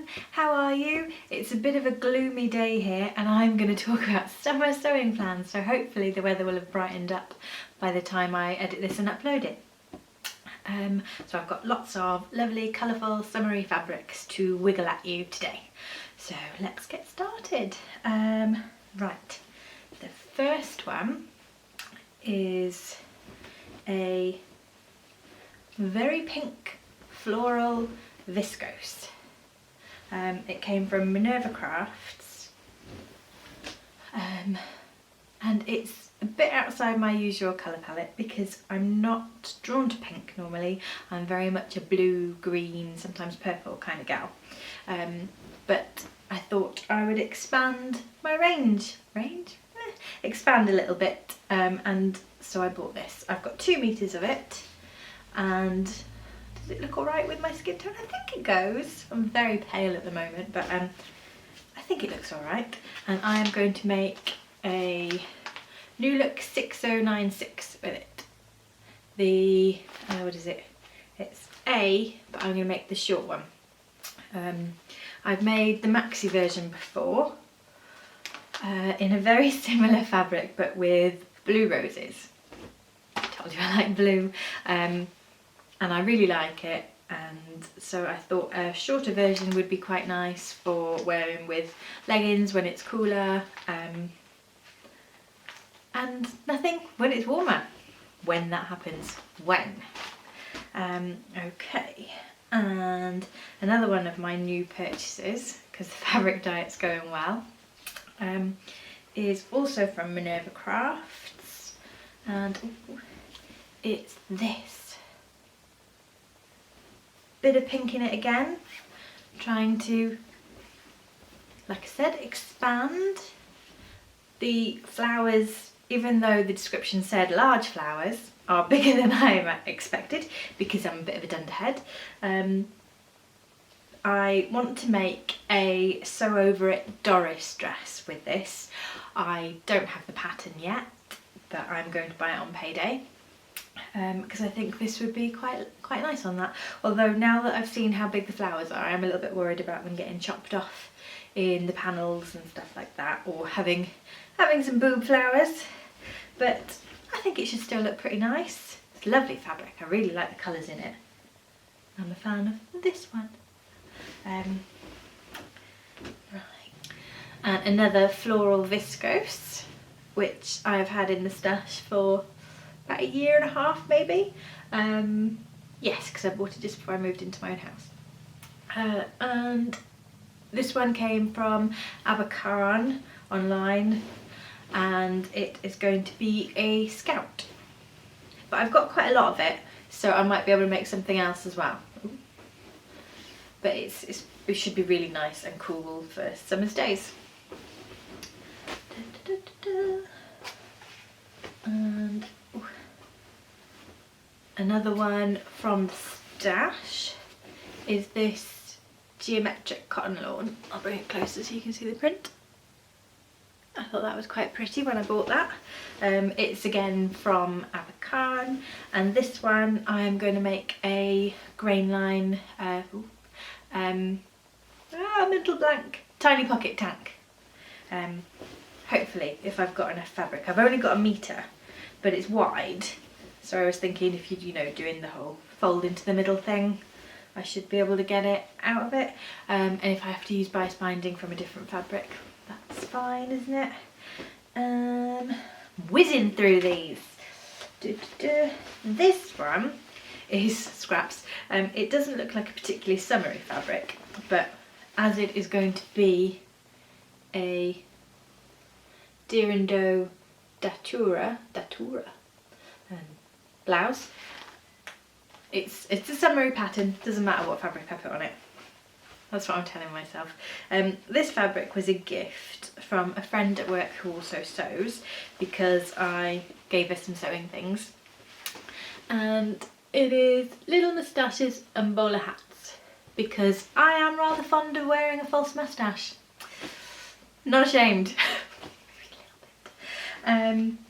everyone, how are you? It's a bit of a gloomy day here and I'm going to talk about summer sewing plans, so hopefully the weather will have brightened up by the time I edit this and upload it. So I've got lots of lovely colourful summery fabrics to wiggle at you today. So let's get started. Right, the first one is a very pink floral viscose. It came from Minerva Crafts, and it's a bit outside my usual colour palette because I'm not drawn to pink normally. I'm very much a blue, green, sometimes purple kind of gal, but I thought I would expand my range? Expand a little bit, and so I bought this. I've got 2 meters of it, and does it look alright with my skin tone? I think it goes. I'm very pale at the moment, but I think it looks alright. And I am going to make a New Look 6096 with it. The, what is it? It's A, but I'm going to make the short one. I've made the maxi version before in a very similar fabric, but with blue roses. I told you I like blue. And I really like it, and so I thought a shorter version would be quite nice for wearing with leggings when it's cooler, and nothing when it's warmer, when that happens, when. Okay, and another one of my new purchases, because the fabric diet's going well, is also from Minerva Crafts, and it's this. Bit of pink in it again, trying to, like I said, expand the flowers. Even though the description said large flowers are bigger than I expected because I'm a bit of a dunderhead, I want to make a sew over it Doris dress with this. I don't have the pattern yet, but I'm going to buy it on payday. Because I think this would be quite nice on that. Although now that I've seen how big the flowers are, I'm a little bit worried about them getting chopped off in the panels and stuff like that, or having some boob flowers. But I think it should still look pretty nice. It's lovely fabric. I really like the colours in it. I'm a fan of this one. Right, and another floral viscose, which I've had in the stash for about 1.5 years maybe. Yes, because I bought it just before I moved into my own house. And this one came from Abercaron online, and it is going to be a scout. But I've got quite a lot of it, so I might be able to make something else as well. But it should be really nice and cool for summer's days. And another one from the stash is this geometric cotton lawn. I'll bring it closer so you can see the print. I thought that was quite pretty when I bought that. It's again from Abercaron, and this one I'm going to make a grain line, middle blank, tiny pocket tank. Hopefully, if I've got enough fabric. I've only got 1 meter, but it's wide. So I was thinking if you're, doing the whole fold into the middle thing, I should be able to get it out of it. And if I have to use bias binding from a different fabric, that's fine, isn't it? Whizzing through these. This one is scraps. It doesn't look like a particularly summery fabric, but as it is going to be a datura blouse, it's a summery pattern, doesn't matter what fabric I put on it. That's what I'm telling myself. This fabric was a gift from a friend at work who also sews, because I gave her some sewing things, and it is little moustaches and bowler hats, because I am rather fond of wearing a false moustache. Not ashamed.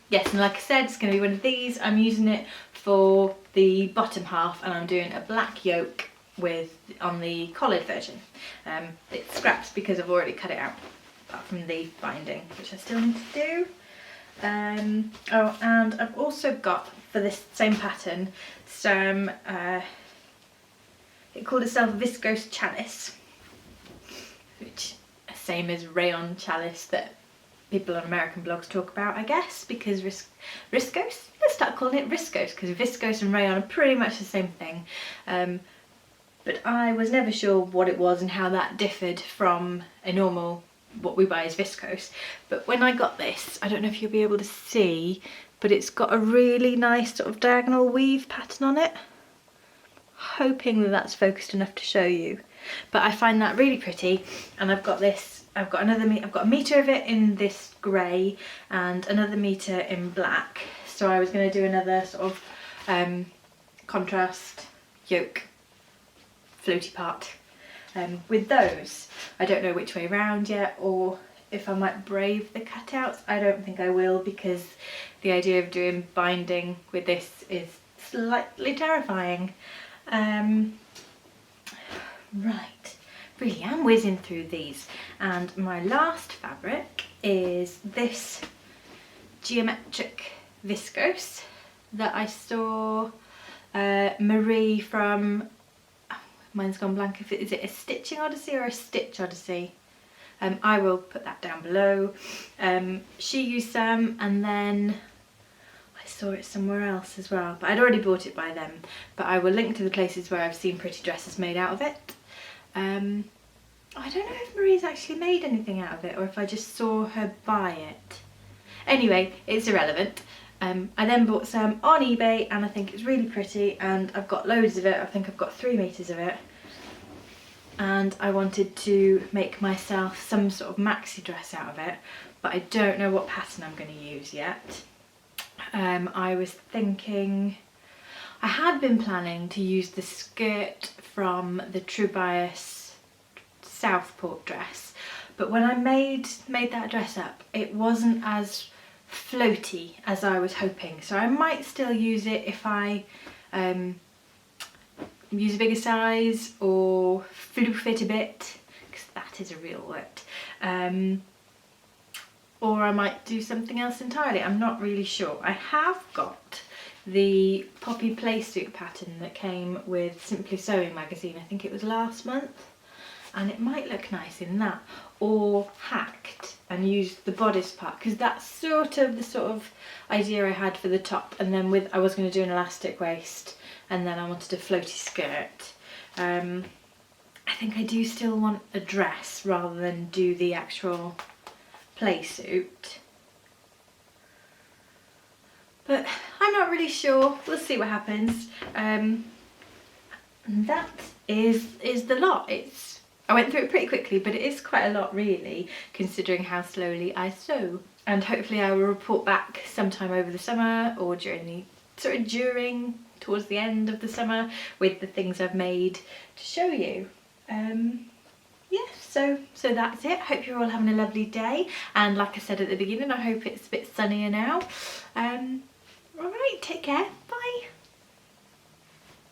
Yes, and like I said, it's going to be one of these. I'm using it for the bottom half, and I'm doing a black yoke on the collared version. It scraps because I've already cut it out, apart from the binding, which I still need to do. Oh, and I've also got, for this same pattern, some, it called itself viscose chalice, which is the same as rayon chalice that people on American blogs talk about, I guess, because viscose? Let's start calling it viscose, because viscose and rayon are pretty much the same thing. But I was never sure what it was and how that differed from a normal, what we buy as viscose. But when I got this, I don't know if you'll be able to see, but it's got a really nice sort of diagonal weave pattern on it. Hoping that that's focused enough to show you. But I find that really pretty, and I've got this, I've got a metre of it in this grey and another metre in black. So I was going to do another sort of contrast yoke floaty part with those. I don't know which way round yet, or if I might brave the cutouts. I don't think I will, because the idea of doing binding with this is slightly terrifying. Right, really am whizzing through these, and my last fabric is this geometric viscose that I saw Marie from, mine's gone blank, is it a Stitching Odyssey or a Stitch Odyssey? I will put that down below. She used some, and then I saw it somewhere else as well, but I'd already bought it by them. But I will link to the places where I've seen pretty dresses made out of it. I don't know if Marie's actually made anything out of it, or if I just saw her buy it. Anyway, it's irrelevant. I then bought some on eBay, and I think it's really pretty, and I've got loads of it. I think I've got 3 meters of it. And I wanted to make myself some sort of maxi dress out of it, but I don't know what pattern I'm going to use yet. I was thinking, I had been planning to use the skirt from the True Bias Southport dress, but when I made that dress up, it wasn't as floaty as I was hoping, so I might still use it if I use a bigger size or floof it a bit, because that is a real word. Or I might do something else entirely. I'm not really sure. I have got the poppy playsuit pattern that came with Simply Sewing magazine, I think it was last month, and it might look nice in that, or hacked and use the bodice part, because that's sort of the idea I had for the top, and then I was going to do an elastic waist, and then I wanted a floaty skirt. I think I do still want a dress rather than do the actual play suit, but I'm not really sure. We'll see what happens. And that is the lot. I went through it pretty quickly, but it is quite a lot really, considering how slowly I sew. And hopefully I will report back sometime over the summer, or towards the end of the summer, with the things I've made to show you. Yeah, so that's it. Hope you're all having a lovely day, and like I said at the beginning, I hope it's a bit sunnier now. Alright, take care. Bye.